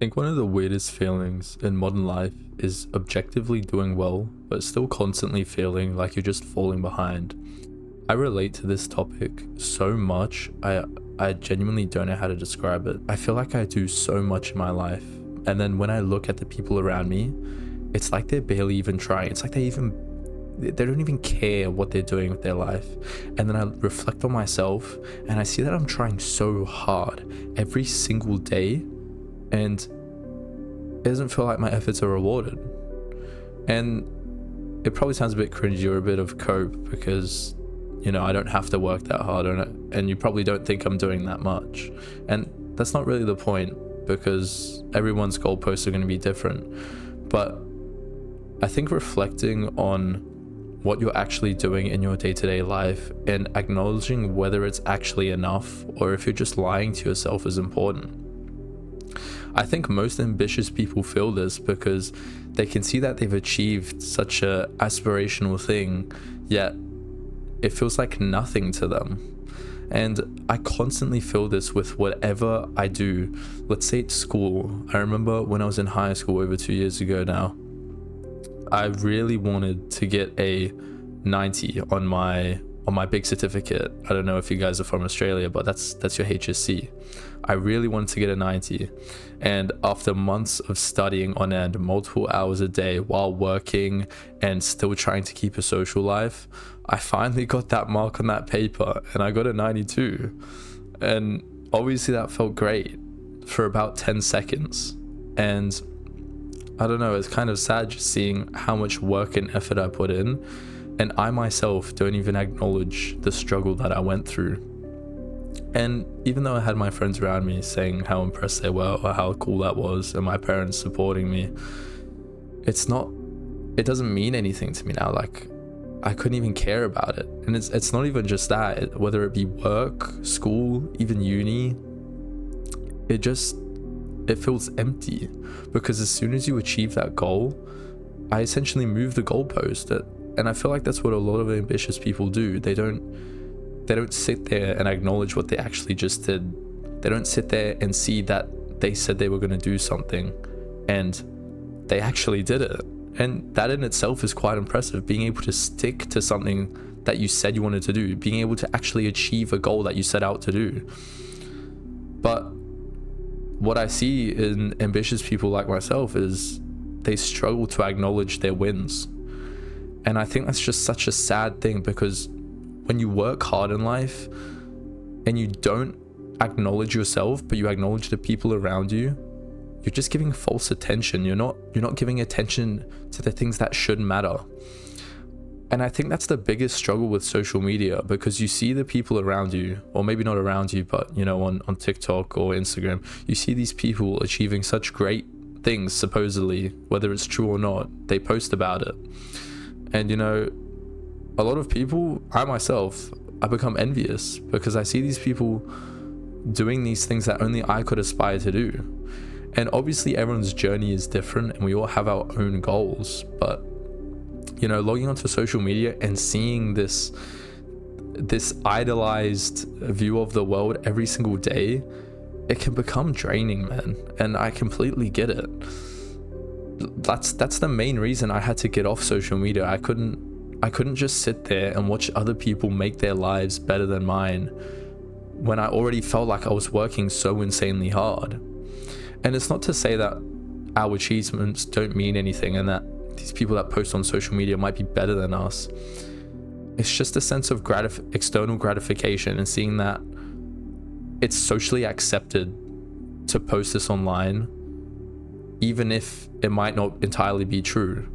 Think one of the weirdest feelings in modern life is objectively doing well, but still constantly feeling like you're just falling behind. I relate to this topic so much, I genuinely don't know how to describe it. I feel like I do so much in my life, and then when I look at the people around me, it's like they're barely even trying. It's like they don't even care what they're doing with their life. And then I reflect on myself and I see that I'm trying so hard every single day, and it doesn't feel like my efforts are rewarded. And it probably sounds a bit cringy or a bit of cope because, I don't have to work that hard, and you probably don't think I'm doing that much. And that's not really the point, because everyone's goalposts are going to be different. But I think reflecting on what you're actually doing in your day-to-day life and acknowledging whether it's actually enough or if you're just lying to yourself is important. I think most ambitious people feel this because they can see that they've achieved such a aspirational thing, yet it feels like nothing to them. And I constantly feel this with whatever I do. Let's say it's school. I remember when I was in high school over 2 years ago now, I really wanted to get a 90 on my big certificate. I don't know if you guys are from Australia, but that's your HSC. I really wanted to get a 90. And after months of studying on end, multiple hours a day while working and still trying to keep a social life, I finally got that mark on that paper and I got a 92. And obviously that felt great for about 10 seconds. And I don't know, it's kind of sad just seeing how much work and effort I put in, and I myself don't even acknowledge the struggle that I went through. And even though I had my friends around me saying how impressed they were or how cool that was, and my parents supporting me, it doesn't mean anything to me now. Like, I couldn't even care about it. And it's not even just that, whether it be work, school, even uni, it feels empty, because as soon as you achieve that goal, I essentially move the goalpost. And I feel like that's what a lot of ambitious people do. They don't sit there and acknowledge what they actually just did. They don't sit there and see that they said they were going to do something and they actually did it. And that in itself is quite impressive, being able to stick to something that you said you wanted to do, being able to actually achieve a goal that you set out to do. But what I see in ambitious people like myself is they struggle to acknowledge their wins. And I think that's just such a sad thing, because when you work hard in life and you don't acknowledge yourself, but you acknowledge the people around you, you're just giving false attention. You're not giving attention to the things that should matter. And I think that's the biggest struggle with social media, because you see the people around you, or maybe not around you, but on TikTok or Instagram, you see these people achieving such great things, supposedly, whether it's true or not, they post about it. And a lot of people, I myself, I become envious because I see these people doing these things that only I could aspire to do. And obviously everyone's journey is different and we all have our own goals, but logging onto social media and seeing this idolized view of the world every single day, it can become draining, man. And I completely get it. That's the main reason I had to get off social media. I couldn't just sit there and watch other people make their lives better than mine when I already felt like I was working so insanely hard. And it's not to say that our achievements don't mean anything and that these people that post on social media might be better than us. It's just a sense of external gratification, and seeing that it's socially accepted to post this online, even if it might not entirely be true.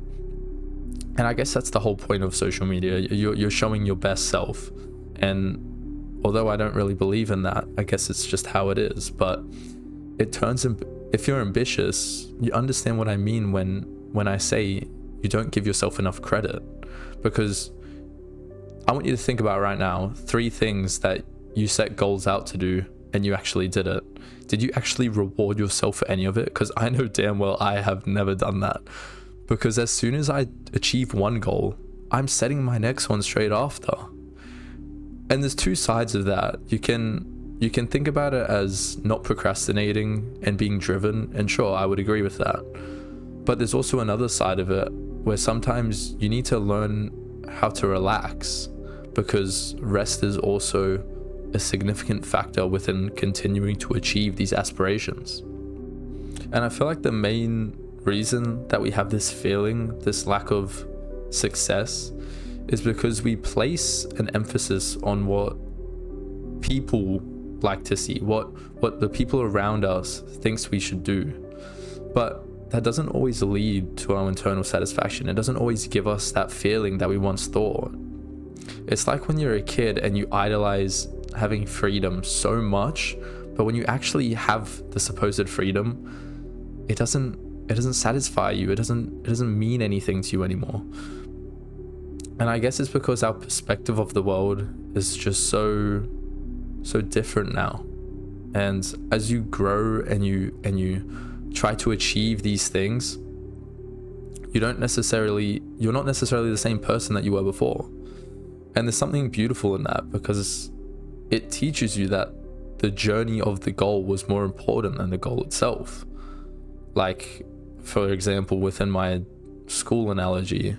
And I guess that's the whole point of social media. You're showing your best self. And although I don't really believe in that, I guess it's just how it is. But if you're ambitious, you understand what I mean when I say you don't give yourself enough credit. Because I want you to think about right now 3 things that you set goals out to do and you actually did it. Did you actually reward yourself for any of it? Because I know damn well I have never done that. Because as soon as I achieve one goal, I'm setting my next one straight after. And there's 2 sides of that. You can you can think about it as not procrastinating and being driven, and sure, I would agree with that. But there's also another side of it where sometimes you need to learn how to relax, because rest is also a significant factor within continuing to achieve these aspirations. And I feel like the main reason that we have this feeling, this lack of success, is because we place an emphasis on what people like to see, what the people around us thinks we should do. But that doesn't always lead to our internal satisfaction. It doesn't always give us that feeling that we once thought. It's like when you're a kid and you idolize having freedom so much, but when you actually have the supposed freedom, it doesn't satisfy you. It doesn't mean anything to you anymore. And I guess it's because our perspective of the world is just so different now. And as you grow and you try to achieve these things, you're not necessarily the same person that you were before. And there's something beautiful in that, because it teaches you that the journey of the goal was more important than the goal itself. Like, for example, within my school analogy,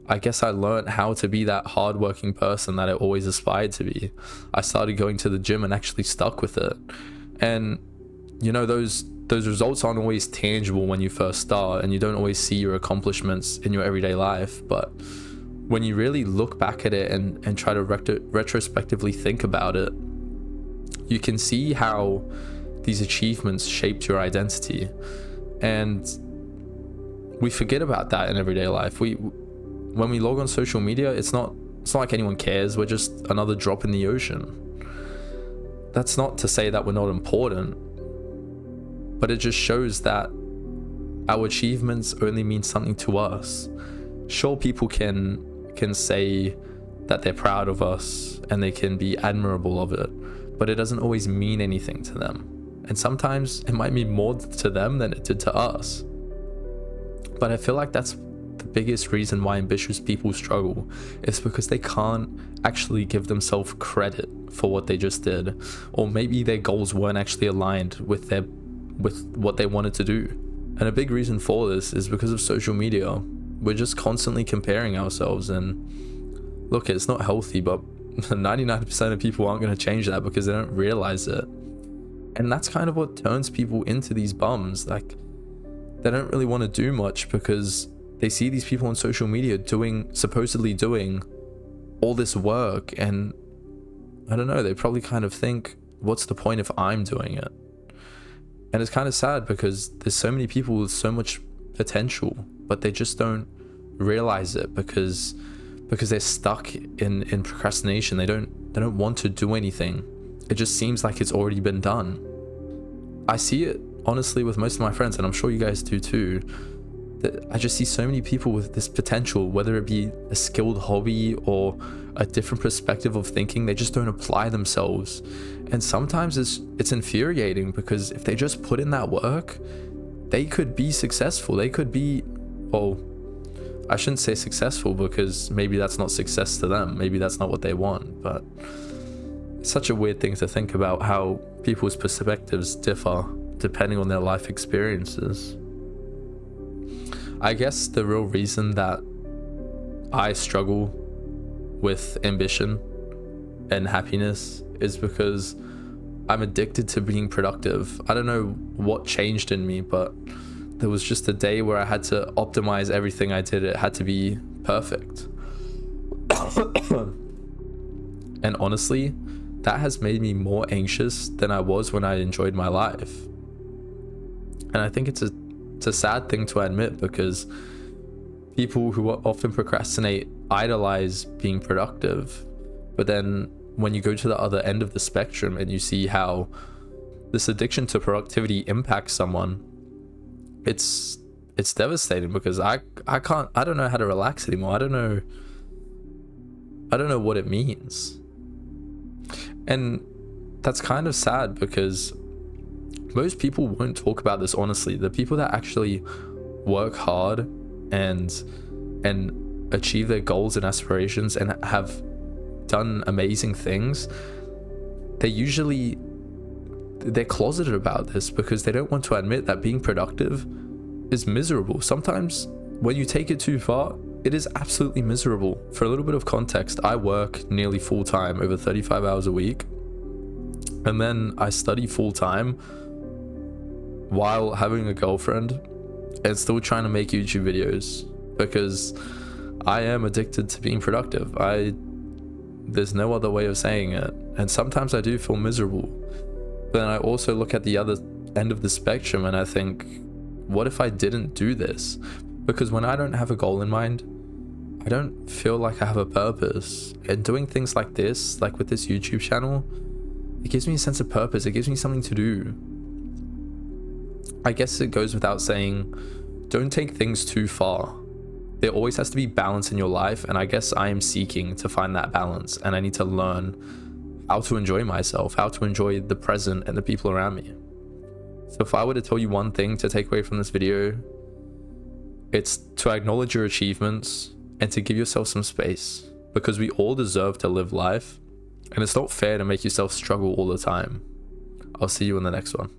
I guess I learned how to be that hardworking person that I always aspired to be. I started going to the gym and actually stuck with it. And you know, those results aren't always tangible when you first start, and you don't always see your accomplishments in your everyday life. But when you really look back at it and try to retrospectively think about it, you can see how these achievements shaped your identity. And we forget about that in everyday life. When we log on social media, it's not like anyone cares. We're just another drop in the ocean. That's not to say that we're not important, but it just shows that our achievements only mean something to us. Sure, people can say that they're proud of us and they can be admirable of it, but it doesn't always mean anything to them. And sometimes it might mean more to them than it did to us. But I feel like that's the biggest reason why ambitious people struggle, is because they can't actually give themselves credit for what they just did, or maybe their goals weren't actually aligned with what they wanted to do. And a big reason for this is because of social media. We're just constantly comparing ourselves, and look, it's not healthy, but 99% of people aren't going to change that because they don't realize it. And that's kind of what turns people into these bums. Like, they don't really want to do much because they see these people on social media supposedly doing all this work, and I don't know, they probably kind of think, what's the point if I'm doing it? And it's kind of sad because there's so many people with so much potential, but they just don't realize it because they're stuck in procrastination. They don't want to do anything. It just seems like it's already been done. I see it honestly with most of my friends, and I'm sure you guys do too, that I just see so many people with this potential, whether it be a skilled hobby or a different perspective of thinking. They just don't apply themselves. And sometimes it's infuriating, because if they just put in that work, they could be successful. They could be, well, I shouldn't say successful, because maybe that's not success to them. Maybe that's not what they want. But it's such a weird thing to think about, how people's perspectives differ depending on their life experiences. I guess the real reason that I struggle with ambition and happiness is because I'm addicted to being productive. I don't know what changed in me, but there was just a day where I had to optimize everything I did. It had to be perfect. And honestly, that has made me more anxious than I was when I enjoyed my life. And I think it's a sad thing to admit, because people who often procrastinate idolize being productive. But then when you go to the other end of the spectrum and you see how this addiction to productivity impacts someone, it's devastating, because I don't know how to relax anymore. I don't know what it means. And that's kind of sad, because most people won't talk about this honestly. The people that actually work hard and achieve their goals and aspirations and have done amazing things, they usually they're closeted about this because they don't want to admit that being productive is miserable. Sometimes when you take it too far, it is absolutely miserable. For a little bit of context, I work nearly full-time, over 35 hours a week, and then I study full-time while having a girlfriend and still trying to make YouTube videos because I am addicted to being productive. There's no other way of saying it. And sometimes I do feel miserable. But then I also look at the other end of the spectrum and I think, what if I didn't do this? Because when I don't have a goal in mind, I don't feel like I have a purpose. And doing things like this, like with this YouTube channel, it gives me a sense of purpose. It gives me something to do. I guess it goes without saying, don't take things too far. There always has to be balance in your life, and I guess I am seeking to find that balance, and I need to learn how to enjoy myself, how to enjoy the present and the people around me. So if I were to tell you one thing to take away from this video, it's to acknowledge your achievements and to give yourself some space, because we all deserve to live life, and it's not fair to make yourself struggle all the time. I'll see you in the next one.